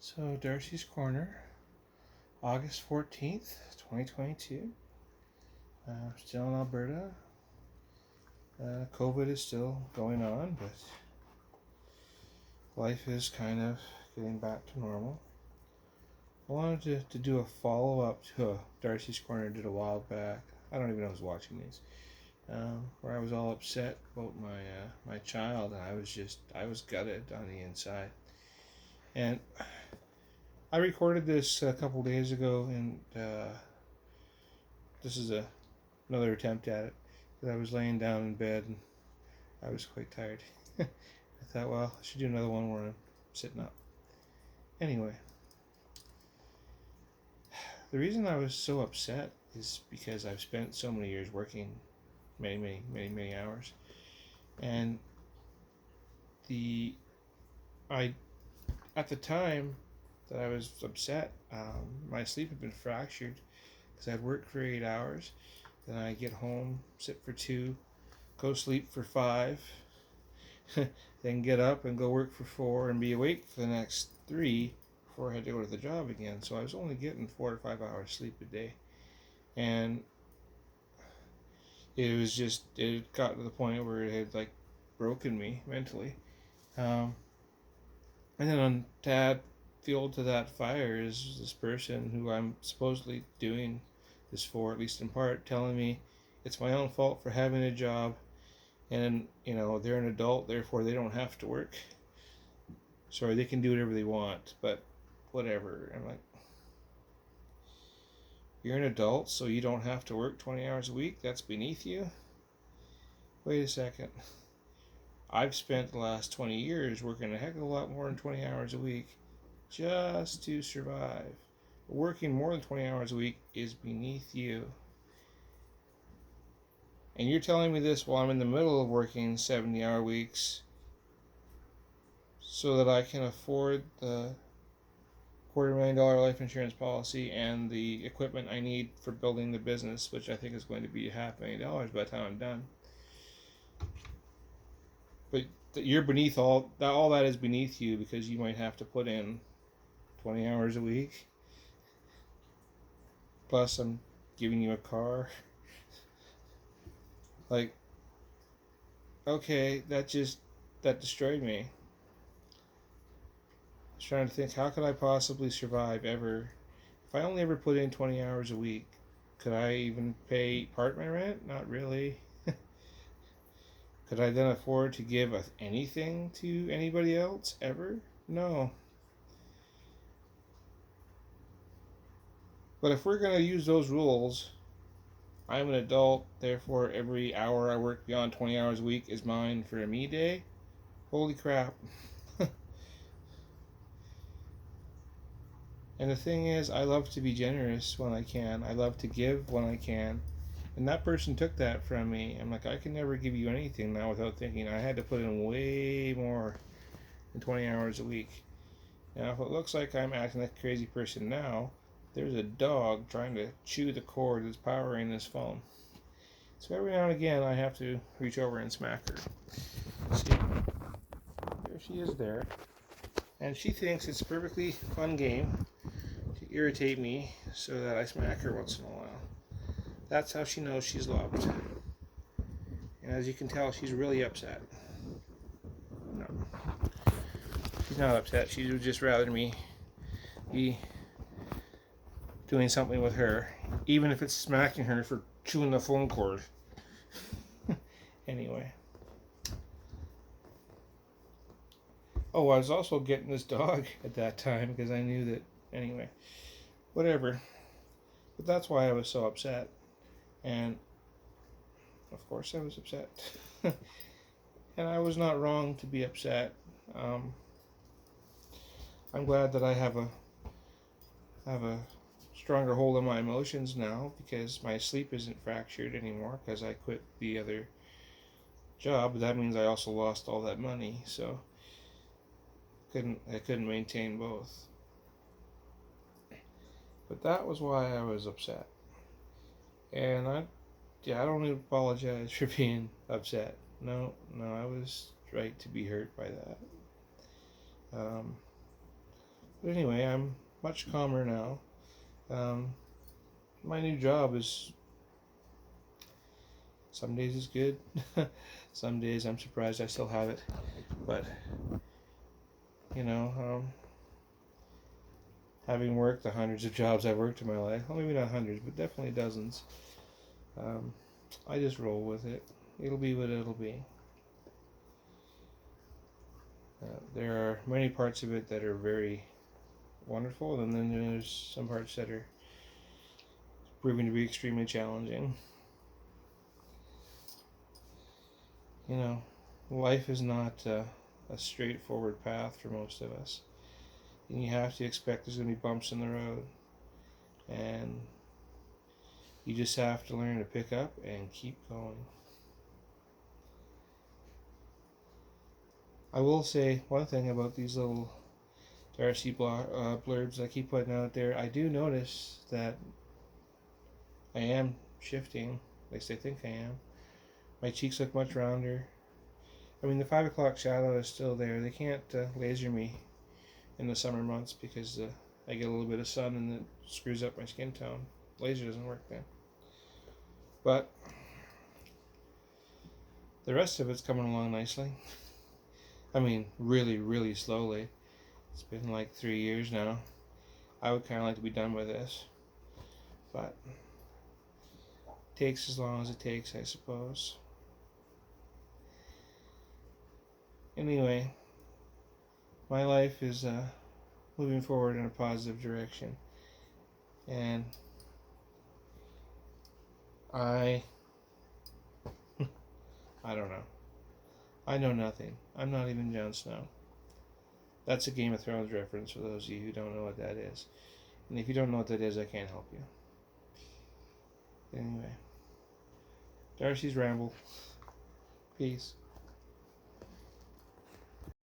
So, Darcy's Corner, August 14th, 2022. Still in Alberta. COVID is still going on, but life is kind of getting back to normal. I wanted to do a follow up to a Darcy's Corner I did a while back. I don't even know who's watching these. Where I was all upset about my child, and I was gutted on the inside. And I recorded this a couple days ago, and this is another attempt at it. I was laying down in bed, and I was quite tired. I thought, well, I should do another one where I'm sitting up. Anyway, the reason I was so upset is because I've spent so many years working many hours, and I at the time that I was upset, my sleep had been fractured because I'd work for 8 hours, then I get home, sit for 2, go sleep for 5, then get up and go work for 4 and be awake for the next 3 before I had to go to the job again. So I was only getting 4 to 5 hours sleep a day, and it got to the point where it had broken me mentally. And then to add fuel to that fire is this person who I'm supposedly doing this for, at least in part, telling me it's my own fault for having a job, and they're an adult, therefore they don't have to work. Sorry, they can do whatever they want, but whatever. I'm like, you're an adult, so you don't have to work 20 hours a week? That's beneath you? Wait a second. I've spent the last 20 years working a heck of a lot more than 20 hours a week just to survive. Working more than 20 hours a week is beneath you. And you're telling me this while I'm in the middle of working 70-hour weeks so that I can afford the $250,000 life insurance policy and the equipment I need for building the business, which I think is going to be $500,000 by the time I'm done. But you're beneath all that is beneath you because you might have to put in 20 hours a week. Plus, I'm giving you a car. Okay, that destroyed me. I was trying to think, how could I possibly survive ever? If I only ever put in 20 hours a week, could I even pay part of my rent? Not really. Could I then afford to give anything to anybody else ever? No. But if we're going to use those rules, I'm an adult, therefore every hour I work beyond 20 hours a week is mine for a me day. Holy crap. And the thing is, I love to be generous when I can. I love to give when I can. And that person took that from me. I'm like, I can never give you anything now without thinking I had to put in way more than 20 hours a week. Now, if it looks like I'm acting like a crazy person now, there's a dog trying to chew the cord that's powering this phone. So every now and again, I have to reach over and smack her. See, there she is there. And she thinks it's a perfectly fun game to irritate me so that I smack her once in a while. That's how she knows she's loved. And as you can tell, she's really upset. No, she's not upset. She would just rather me be doing something with her, even if it's smacking her for chewing the phone cord. Anyway. Oh, I was also getting this dog at that time because I knew that. Anyway, whatever. But that's why I was so upset. And of course I was upset. And I was not wrong to be upset. I'm glad that I have a stronger hold on my emotions now because my sleep isn't fractured anymore because I quit the other job. That means I also lost all that money, so I couldn't maintain both. But that was why I was upset. And I don't even apologize for being upset. No, I was right to be hurt by that. But anyway, I'm much calmer now. My new job is, some days it's good, some days I'm surprised I still have it. But you know, having worked the hundreds of jobs I've worked in my life, well, maybe not hundreds, but definitely dozens, I just roll with it. It'll be what it'll be. There are many parts of it that are very wonderful, and then there's some parts that are proving to be extremely challenging. You know, life is not a straightforward path for most of us, and you have to expect there's going to be bumps in the road, and you just have to learn to pick up and keep going. I will say one thing about these little Darci blurbs I keep putting out there. I do notice that I am shifting. At least I think I am. My cheeks look much rounder. I mean, the 5 o'clock shadow is still there. They can't laser me in the summer months because I get a little bit of sun and it screws up my skin tone. Laser doesn't work then. But the rest of it's coming along nicely. I mean, really, really slowly. It's been like 3 years now. I would kind of like to be done with this. But it takes as long as it takes, I suppose. Anyway, my life is moving forward in a positive direction. And I don't know. I know nothing. I'm not even Jon Snow. That's a Game of Thrones reference for those of you who don't know what that is. And if you don't know what that is, I can't help you. Anyway, Darci's Ramble. Peace.